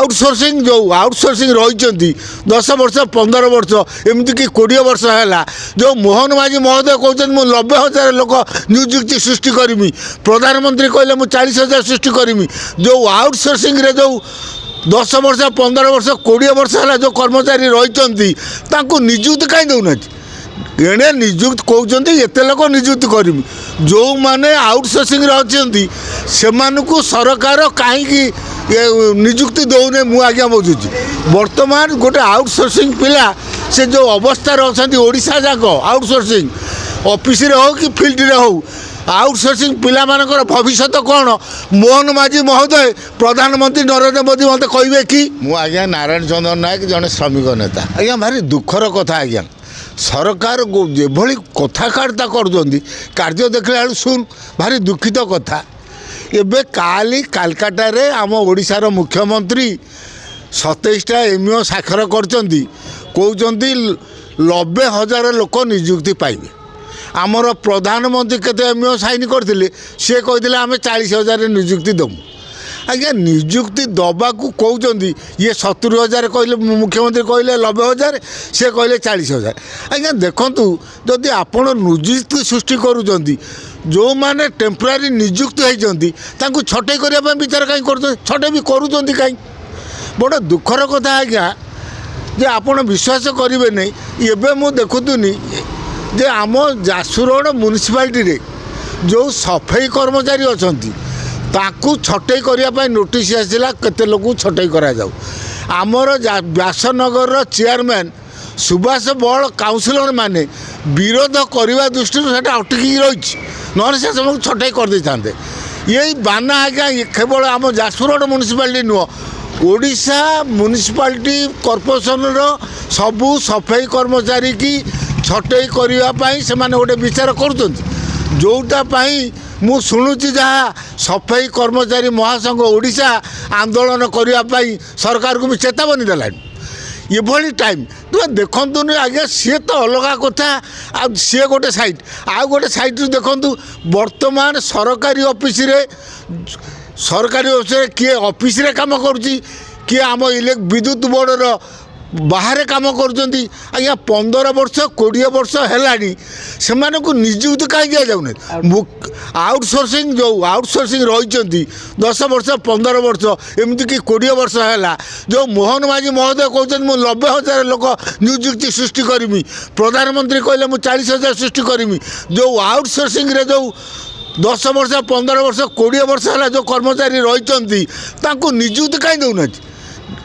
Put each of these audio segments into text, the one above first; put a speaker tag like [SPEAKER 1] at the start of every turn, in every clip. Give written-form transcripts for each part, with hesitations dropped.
[SPEAKER 1] Outsourcing जो outsourcing रही 10 वर्ष 15 वर्ष एमतीक 20 वर्ष है जो मोहन माझी महोदय कहते मुझे 90,000 लोक नियुक्ति सृष्टि करमी प्रधानमंत्री कहले मुझे 40,000 सृष्टि करमी जो आउटसोर्सिंग रे जो 10 वर्ष 15 वर्ष 20 वर्ष है जो कर्मचारी रही नियुक्ति कहीं दौना एणे नियुक्त कहते एत लोक नियुक्त करमी जो मैंने आउटसोर्सिंग अच्छी से सरकार कहीं नियुक्ति दौने मु आज्ञा बुझुची बर्तमान गोटे आउटसोर्सिंग पिला से जो अवस्था अच्छा ओडिशा जाक आउटसोर्सिंग ऑफिस रे हो कि फील्ड रे हो आउटसोर्सिंग पिला मानकर भविष्य कौन मोहन माझी महोदय प्रधानमंत्री नरेंद्र मोदी मत कहे कि मु आज्ञा नारायण चंद्र नायक जड़े श्रमिक नेता आज्ञा भारी दुखर कथा आज्ञा सरकार जेभली कथाकार्ता कर कार्य देखला शुण भारी दुखित कथा एबे काली कालकाटा रे आम ओडिशार मुख्यमंत्री 27टा एमओ साक्षर करचंदी कहउचंदी 90,000 लोक नियुक्ति पाइबे आमर प्रधानमंत्री केते एमओ साइन करथिले से कहिथिले आमे 40,000 नियुक्ति दमु आज्ञा नियुक्ति दबाकू कहउचंदी ये 70,000 कहले मुख्यमंत्री कहले 90,000 से कहले 40,000 आज्ञा देखंतु जदि आपण नियुक्ति सृष्टि करूचंदी जो माने टेम्परारी नियुक्त होती छटई करने विचार कहीं कर छटई भी करुँच कहीं बड़ दुखर कथा आज्ञा जे आपण विश्वास करेंगे नहीं एवं मु देखुनी जे आम जासुरोड म्युनिसिपालिटी रे जो सफाई कर्मचारी अच्छा ताकू छटई करने नोटिस आसला केते लोक छटई करा जाऊ आमर व्यासनगर चेयरमैन सुभाष बल काउंसिलर माने विरोध करने दृष्टि से अटकी रही ना से सब छटई कर दे था यही बाना आज्ञा केवल आम जासुरोड म्युनिसिपालिटी नुह ओडिशा म्युनिसिपालिटी कॉर्पोरेशन सबू सफाई कर्मचारी की छटई करने से गोटे विचार करुटापाई मु शुणुची जहाँ सफाई कर्मचारी महासंघ ओडिशा आंदोलन करने सरकार को भी चेतावनी देलानी ये भली टाइम तुम देखु आज्ञा सी तो अलग कथा आ सी गोटे साइड आउ गोटे साइड देखु बर्तमान सरकारी ऑफिस रे किए ऑफिस रे काम करुच्ची किए आम विद्युत बोर्ड बाहर काम करुँच आज्ञा 15 वर्ष 20 वर्ष है से नियुक्ति कहीं दि जाऊन आउटसोर्सिंग जो आउटसोर्सिंग रही 10 वर्ष 15 वर्ष एमतीक 20 वर्ष है जो मोहन माझी महोदय कहते मुझे 90,000 लोक नियुक्ति सृष्टि करमी प्रधानमंत्री कहले मुझे 40,000 सृष्टि करमी जो आउटसोर्सिंग रे जो 10 वर्ष 15 वर्ष 20 वर्ष है जो कर्मचारी रही नियुक्ति कहीं दौना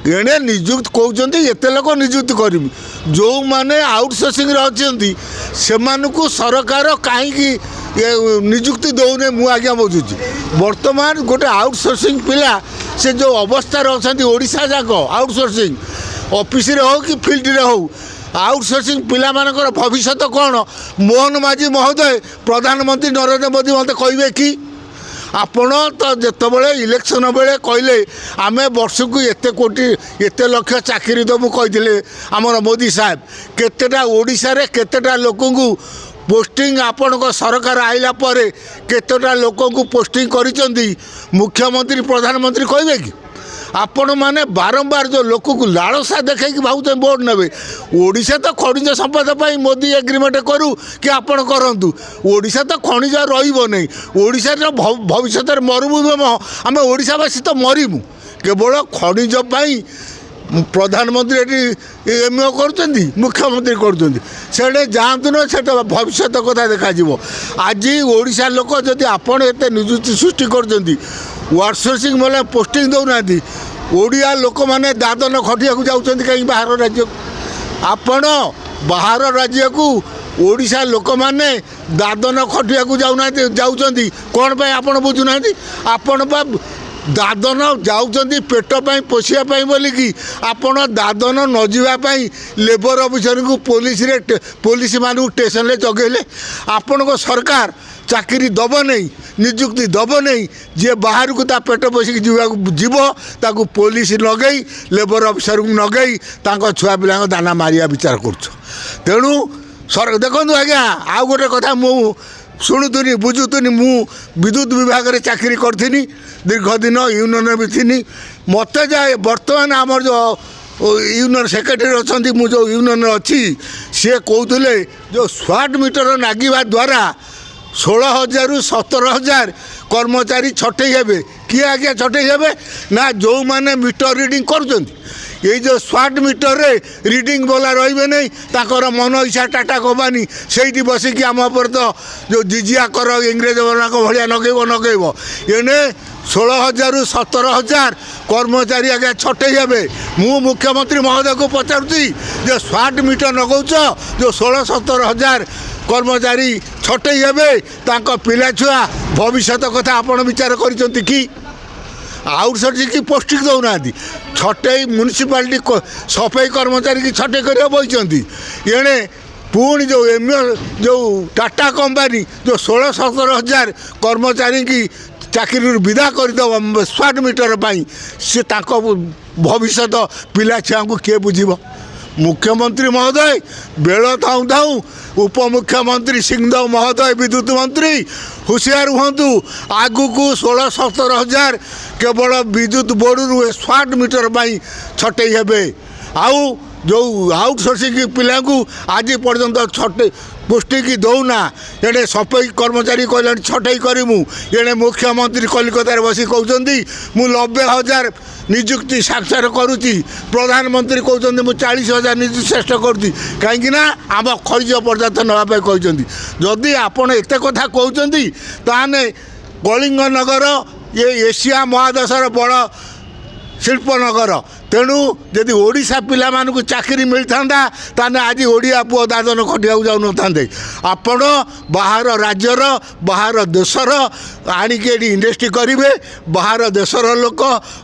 [SPEAKER 1] एणे नियुक्त कहते एत लोक नियुक्त करमी जो मैंने आउटसोर्सिंग अच्छी से सरकार कहीं नियुक्ति दौने मु आज्ञा बुझुची बर्तमान गोटे आउटसोर्सिंग पिला से जो अवस्था अच्छा ओडिशा जाक आउटसोर्सिंग ऑफिस रे हो कि फील्ड रे हो आउटसोर्सिंग पिला मानकर भविष्य कौन मोहन माझी महोदय प्रधानमंत्री नरेंद्र मोदी मत कहे कि आपण तो जितेबाला इलेक्शन बेले कहले आम वर्ष को एत कोटी एत लक्ष चाकरी दबू कहते आमर मोदी साहेब केतेटा ओडिशा रे केतेटा लोक पोस्टिंग आपण सरकार आइला परे केतेटा लोक पोस्टिंग करिसेंती मुख्यमंत्री प्रधानमंत्री कहे कि आपण माने बारंबार जो लोक को लालसा देखे भावुचे वोट ने ओडिशा तो खनिज संपदा मोदी एग्रीमेंट करू कि आपण करंतु ओडिशा तो खनिज रहिबो नहीं ओडिशा भविष्य मरुभूमि आम ओडिशावासी तो मरीमु केवल खनिज प्रधानमंत्री ये एमओ कर मुख्यमंत्री कर जातु ना से भविष्य कथा देखा आज ओडिशा लोक जदि आपण एत नियुक्ति सृष्टि कर आउटसोर्सिंग मतलब पोस्टिंग दौना ओडिया लोक मैंने दादन खटिया को जाऊँ कहीं बाहर राज्य आपण बाहर राज्य को ओडिशा लोक मैंने दादन खटिया को जाऊना जाऊँच कौन पर आप बुझुना आपण दादन जाऊँच पेट पोषापी बोलिकी आपण दादन न जावाई लेबर ऑफिसर को पुलिस मानू स्टेशन में जगेले आपण सरकार चाकरी दब नहीं नियुक्ति दब नहीं जी बाहर को पेट पोषिक जीव ताकू पुलिस लगई लेबर ऑफिसर को लगई छुआ पिला दाना मारिया विचार कर तेणु सर देखो आज्ञा आउ गोटे कथा मु शुणुनी बुझुनी मु विद्युत विभाग में चाकरी करी दीर्घ दिन यूनियन भी थी मत जाए बर्तमान आमर जो यूनियन सेक्रेटरी अच्छा मुझे यूनियन अच्छी सी कहते जो स्मार्ट मीटर नागिबा द्वारा 16,000 रु 17,000 कर्मचारी छटई हे किए आज्ञा छटई हे ना जो मैंने मीटर रिडिंग कर ये जो स्मार्ट मीटर रे रिडिंग वाला रे नहीं ताकर मन इच्छा टाटा कंपानी से बसिकी आम पर तो जो जिजिया कर इंग्रेज मान भाया नगेब एने 16,000 रु 17,000 कर्मचारी आगे छटई हे मु मुख्यमंत्री महोदय को पचारुची जो स्मार्ट मीटर नगौच जो 16-17,000 कर्मचारी छटई हे पिला छुआ भविष्य कथा आपण विचार कर कि आउटसोर्सिंग की पोस्टिंग दौना छटई म्यूनिसिपालिटी सफाई कर्मचारी की छटई कर बही एणे पुणी जो जो टाटा कंपानी जो 16-17,000 कर्मचारी की चाकरी विदा करदेव स्मार्ट मीटर पर सी भविष्य पिला छुआ को किए बुझ मुख्यमंत्री महोदय बेल थाऊ थाऊ उपमुख्यमंत्री सिंहदेव महोदय विद्युत मंत्री हुशियार हूँ आगु को 16-17,000 केवल विद्युत बोर्ड रु स्मार्ट मीटर पर छटई हे आउ जो आउटसोर्सिंग पिला आज पर्यंत छटे पोस्टिंग दौना एने सफाई कर्मचारी कहले छटई करमु एने मुख्यमंत्री कलिकतार बसी कहते मु 90,000 निजुक्ति साक्षर करुच्ची प्रधानमंत्री कहते मुझे 40,000 निजुक्ति चेष्टा करुच्ची कहीं आम खनिज पदार्थ नापी कहते जदि आपड़ एत कथा कहते ताने कलिंग नगर ये एशिया महादेशर बड़ शिल्पनगर तेणु जदि ओडिशा पिला मानकु चाकरी मिलता ताने आज ओडिया पुओ दादन खटिया जाऊन था आपण बाहर राज्यर बाहर देशर आणिक इंडस्ट्री करेंगे बाहर देशर लोक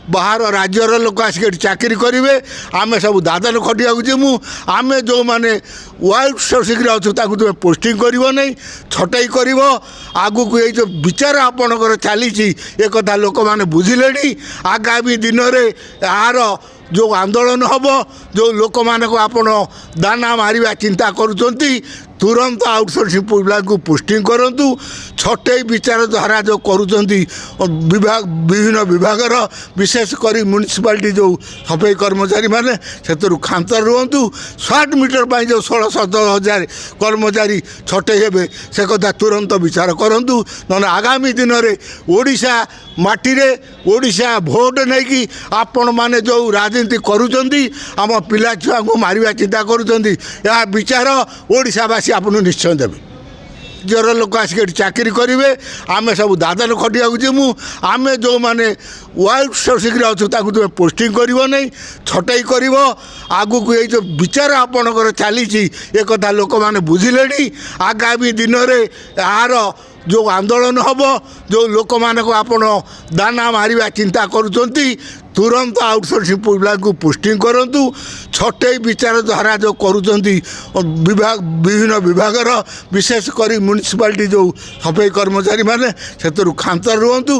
[SPEAKER 1] बाहर राज्यर लोक आसिक चाकरी करेंगे आम सब दादन खटिया जीमु आम जो मैंने वाइल्ड सोर्सिंग अच्छु तुम पोस्टिंग कर नहीं छटई कर आगु को ये जो विचार आपणकर चली एक कथा लोक मैंने बुझिले आगामी दिन में यार जो आंदोलन हम जो लोक मान को आप दाना मारिया चिंता करुँच तुरंत आउटसोर्सिंग पिला को पोस्टिंग करूँ छटई विचारधारा जो करुँच विभाग विभिन्न विभागर विशेषकर म्यूनिसिपालिटी जो सफाई कर्मचारी मैंने से खातर रुहतु स्मार्ट मीटर पर जो 16-17,000 कर्मचारी छटई हे से कथा तुरंत विचार करूँ ना आगामी दिन में ओडिशा माटीरे ओडिशा भोट नहीं कि आपण मैंने जो राजनीति करुँच आम पिला छुआ को मारिया चिंता करुँच यह विचार ओडिशावासी आपको निश्चय देवे जर लोक आसिक चाकरी करेंगे आम सब दादन खटिया जीमु आम जो मैंने वाइल्ड सोर्सिंग अच्छु तुम पोस्टिंग कर नहीं छटई कर आगु को ये जो विचार आपणकर चली एक कथा लोक मैंने बुझिले आगामी दिन में यार जो आंदोलन हम जो लोक मान को आप दाना मारिया चिंता करुँच तुरंत आउटसोर्सिंग पिला को पोस्टिंग करूँ छटई विचारधारा जो करुँच विभाग विभिन्न विभागर विशेषकर म्यूनिसिपालिटी जो सफाई कर्मचारी मैंने से खातर रुहतु।